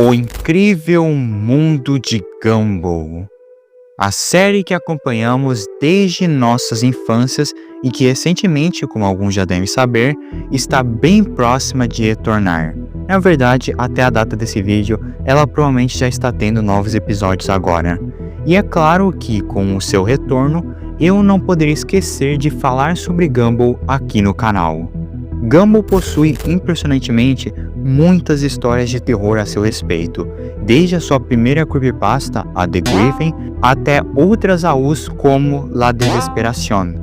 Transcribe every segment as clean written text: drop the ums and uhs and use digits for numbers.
O Incrível Mundo de Gumball. A série que acompanhamos desde nossas infâncias e que recentemente, como alguns já devem saber, está bem próxima de retornar. Na verdade, até a data desse vídeo, ela provavelmente já está tendo novos episódios agora. E é claro que, com o seu retorno, eu não poderia esquecer de falar sobre Gumball aqui no canal. Gumball possui impressionantemente muitas histórias de terror a seu respeito, desde a sua primeira creepypasta, a The Griffin, até outras AUs como La Desesperación.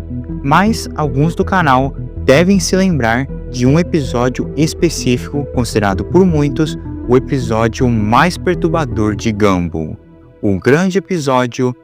Mas alguns do canal devem se lembrar de um episódio específico considerado por muitos o episódio mais perturbador de Gumball, o grande episódio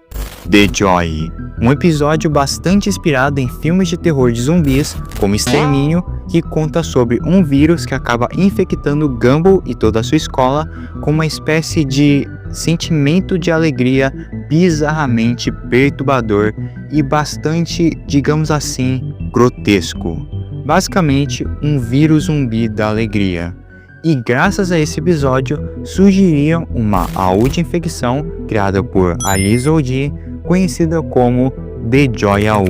The Joy, um episódio bastante inspirado em filmes de terror de zumbis, como Extermínio, que conta sobre um vírus que acaba infectando Gumball e toda a sua escola com uma espécie de sentimento de alegria bizarramente perturbador e bastante, digamos assim, grotesco. Basicamente, um vírus zumbi da alegria. E graças a esse episódio, surgiria uma AU de infecção criada por Alice O.G., conhecida como The Joy AU,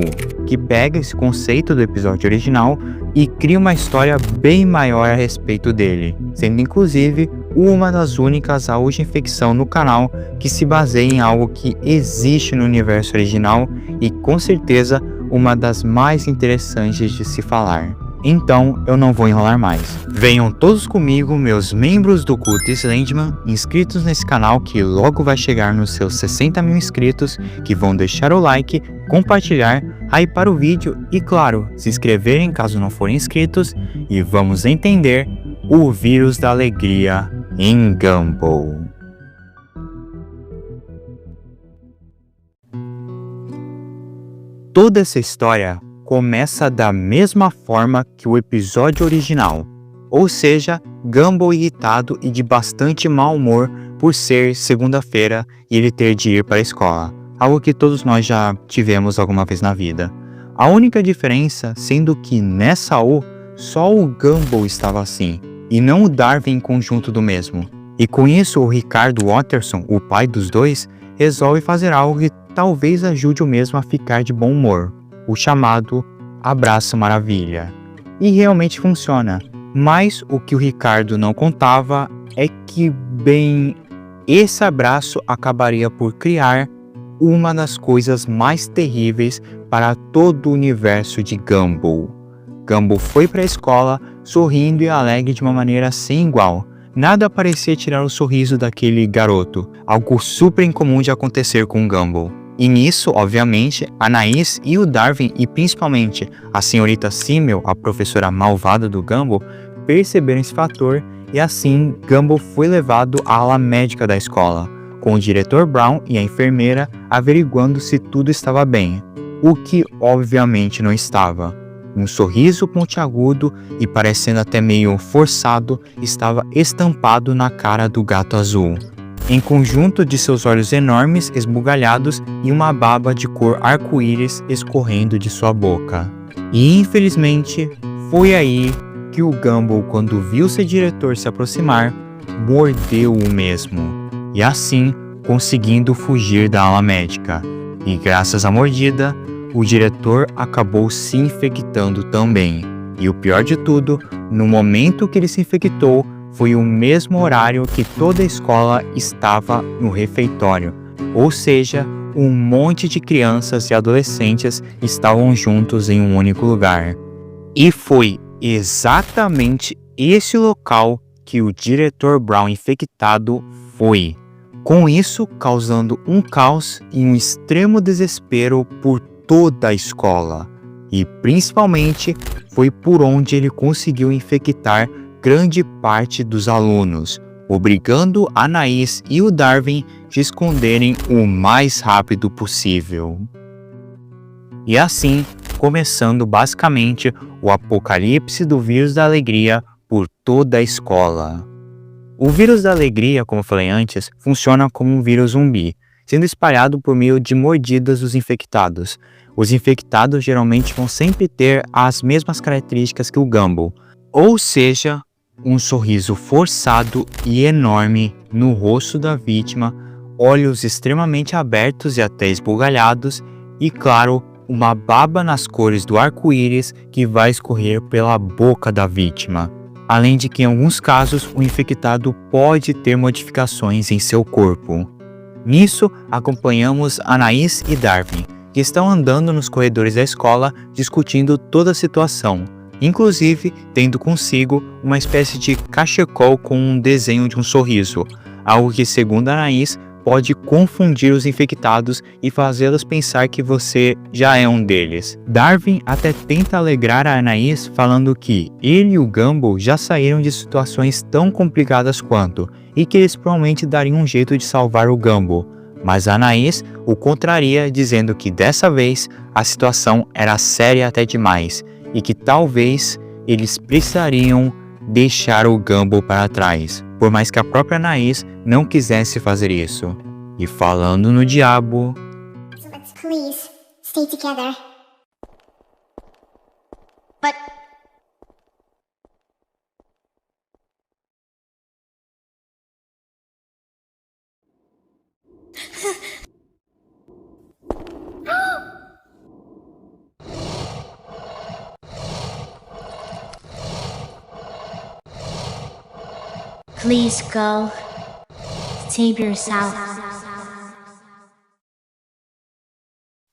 que pega esse conceito do episódio original e cria uma história bem maior a respeito dele, sendo inclusive uma das únicas AU de infecção no canal que se baseia em algo que existe no universo original e com certeza uma das mais interessantes de se falar. Então, eu não vou enrolar mais. Venham todos comigo, meus membros do culto Slenderman, inscritos nesse canal que logo vai chegar nos seus 60 mil inscritos, que vão deixar o like, compartilhar, hypar o vídeo e, claro, se inscreverem caso não forem inscritos, e vamos entender o vírus da alegria em Gumball. Toda essa história começa da mesma forma que o episódio original, ou seja, Gumball irritado e de bastante mau humor por ser segunda-feira e ele ter de ir para a escola, algo que todos nós já tivemos alguma vez na vida. A única diferença sendo que nessa AU, só o Gumball estava assim, e não o Darwin em conjunto do mesmo. E com isso o Ricardo Watterson, o pai dos dois, resolve fazer algo que talvez ajude o mesmo a ficar de bom humor. O chamado Abraço Maravilha. E realmente funciona. Mas o que o Ricardo não contava é que, bem, esse abraço acabaria por criar uma das coisas mais terríveis para todo o universo de Gumball. Gumball foi para a escola sorrindo e alegre de uma maneira sem igual. Nada parecia tirar o sorriso daquele garoto, algo super incomum de acontecer com Gumball. E nisso, obviamente, Anaís e o Darwin, e principalmente a senhorita Simmel, a professora malvada do Gumball, perceberam esse fator e assim Gumball foi levado à ala médica da escola, com o diretor Brown e a enfermeira averiguando se tudo estava bem, o que obviamente não estava. Um sorriso pontiagudo e parecendo até meio forçado estava estampado na cara do gato azul, em conjunto de seus olhos enormes esbugalhados e uma baba de cor arco-íris escorrendo de sua boca. E infelizmente, foi aí que o Gumball, quando viu seu diretor se aproximar, mordeu-o mesmo, e assim conseguindo fugir da ala médica. E graças à mordida, o diretor acabou se infectando também. E o pior de tudo, no momento que ele se infectou, foi o mesmo horário que toda a escola estava no refeitório, ou seja, um monte de crianças e adolescentes estavam juntos em um único lugar. E foi exatamente esse local que o diretor Brown infectado foi, com isso causando um caos e um extremo desespero por toda a escola. E principalmente foi por onde ele conseguiu infectar grande parte dos alunos, obrigando a Anaís e o Darwin a esconderem o mais rápido possível. E assim, começando basicamente o apocalipse do vírus da alegria por toda a escola. O vírus da alegria, como eu falei antes, funciona como um vírus zumbi, sendo espalhado por meio de mordidas dos infectados. Os infectados geralmente vão sempre ter as mesmas características que o Gumball, ou seja, um sorriso forçado e enorme no rosto da vítima, olhos extremamente abertos e até esbugalhados e, claro, uma baba nas cores do arco-íris que vai escorrer pela boca da vítima. Além de que, em alguns casos, o infectado pode ter modificações em seu corpo. Nisso, acompanhamos Anaís e Darwin, que estão andando nos corredores da escola discutindo toda a situação, inclusive tendo consigo uma espécie de cachecol com um desenho de um sorriso, algo que, segundo Anaís, pode confundir os infectados e fazê-los pensar que você já é um deles. Darwin até tenta alegrar a Anaís falando que ele e o Gumball já saíram de situações tão complicadas quanto, e que eles provavelmente dariam um jeito de salvar o Gumball. Mas a Anaís o contraria, dizendo que dessa vez a situação era séria até demais e que talvez eles precisariam deixar o Gumball para trás, por mais que a própria Anaís não quisesse fazer isso. E falando no diabo, So let's please stay together. But Please go. Save yourself.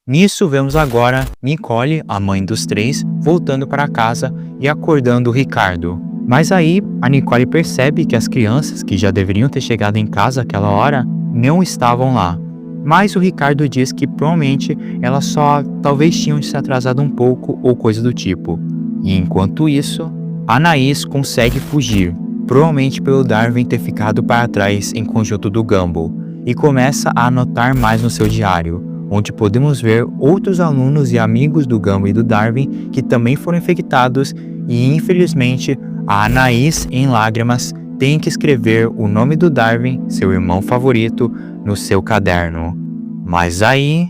nisso vemos agora Nicole, a mãe dos três, voltando para casa e acordando o Ricardo. Mas aí a Nicole percebe que as crianças, que já deveriam ter chegado em casa àquela hora, não estavam lá. Mas o Ricardo diz que provavelmente elas só talvez tinham se atrasado um pouco ou coisa do tipo. E enquanto isso, a Anaís consegue fugir, provavelmente pelo Darwin ter ficado para trás em conjunto do Gumball, e começa a anotar mais no seu diário, onde podemos ver outros alunos e amigos do Gumball e do Darwin que também foram infectados e, infelizmente, a Anaís, em lágrimas, tem que escrever o nome do Darwin, seu irmão favorito, no seu caderno. Mas aí...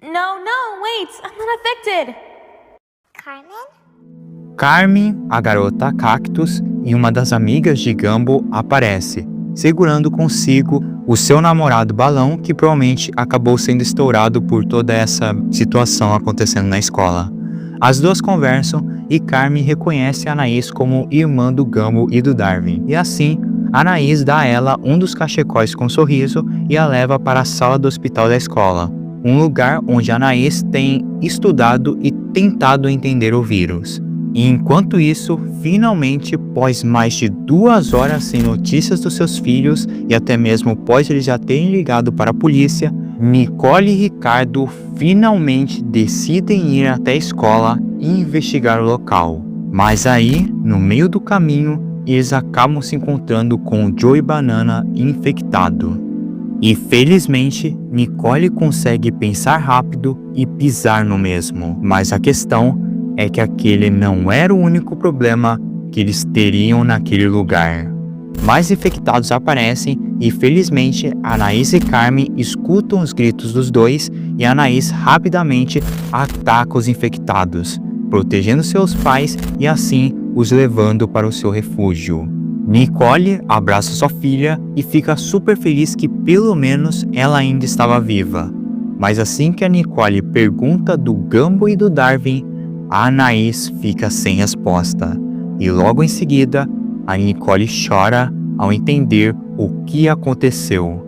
No, wait, I'm not affected. Carmen? Carmen, a garota cactus e uma das amigas de Gumball aparece, segurando consigo o seu namorado balão, que provavelmente acabou sendo estourado por toda essa situação acontecendo na escola. As duas conversam e Carmen reconhece a Anaís como irmã do Gumball e do Darwin, e assim Anaís dá a ela um dos cachecóis com sorriso e a leva para a sala do hospital da escola, um lugar onde a Anaís tem estudado e tentado entender o vírus. E enquanto isso, finalmente, após mais de 2 horas sem notícias dos seus filhos e até mesmo após eles já terem ligado para a polícia, Nicole e Ricardo finalmente decidem ir até a escola e investigar o local. Mas aí, no meio do caminho, eles acabam se encontrando com o Joey Banana infectado. E felizmente, Nicole consegue pensar rápido e pisar no mesmo. Mas a questão é que aquele não era o único problema que eles teriam naquele lugar. Mais infectados aparecem e felizmente Anaís e Carmen escutam os gritos dos dois e Anaís rapidamente ataca os infectados, protegendo seus pais e assim os levando para o seu refúgio. Nicole abraça sua filha e fica super feliz que pelo menos ela ainda estava viva. Mas assim que a Nicole pergunta do Gumball e do Darwin, a Anaís fica sem resposta. E logo em seguida, a Nicole chora ao entender o que aconteceu.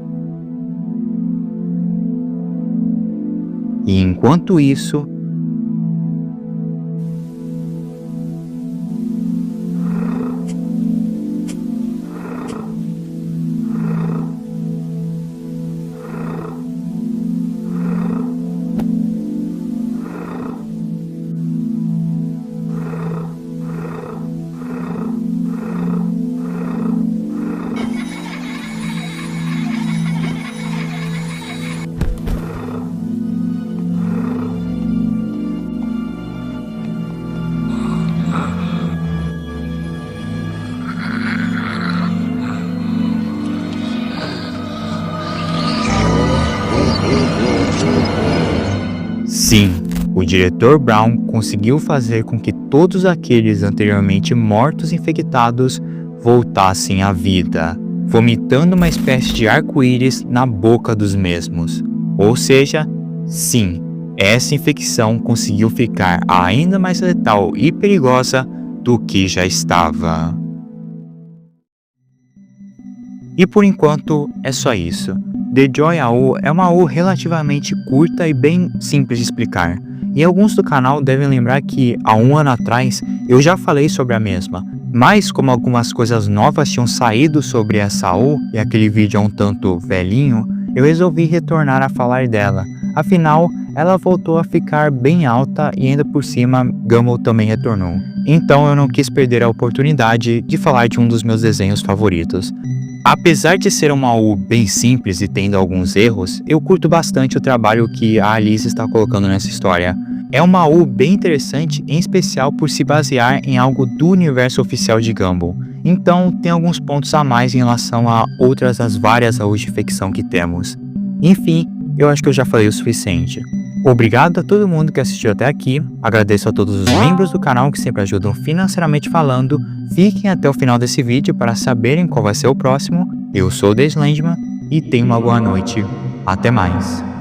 E enquanto isso, Sim, o diretor Brown conseguiu fazer com que todos aqueles anteriormente mortos infectados voltassem à vida, vomitando uma espécie de arco-íris na boca dos mesmos. Ou seja, sim, essa infecção conseguiu ficar ainda mais letal e perigosa do que já estava. E por enquanto é só isso. The Joy AU é uma AU relativamente curta e bem simples de explicar. E alguns do canal devem lembrar que há um ano atrás eu já falei sobre a mesma, mas como algumas coisas novas tinham saído sobre essa AU e aquele vídeo é um tanto velhinho, eu resolvi retornar a falar dela. Afinal, ela voltou a ficar bem alta e ainda por cima Gumball também retornou. Então eu não quis perder a oportunidade de falar de um dos meus desenhos favoritos. Apesar de ser uma AU bem simples e tendo alguns erros, eu curto bastante o trabalho que a Alice está colocando nessa história. É uma AU bem interessante, em especial por se basear em algo do universo oficial de Gumball. Então tem alguns pontos a mais em relação a outras das várias AUs de ficção que temos. Enfim, eu acho que eu já falei o suficiente. Obrigado a todo mundo que assistiu até aqui, agradeço a todos os membros do canal que sempre ajudam financeiramente falando. Fiquem até o final desse vídeo para saberem qual vai ser o próximo. Eu sou o The Slenderman e tenham uma boa noite. Até mais.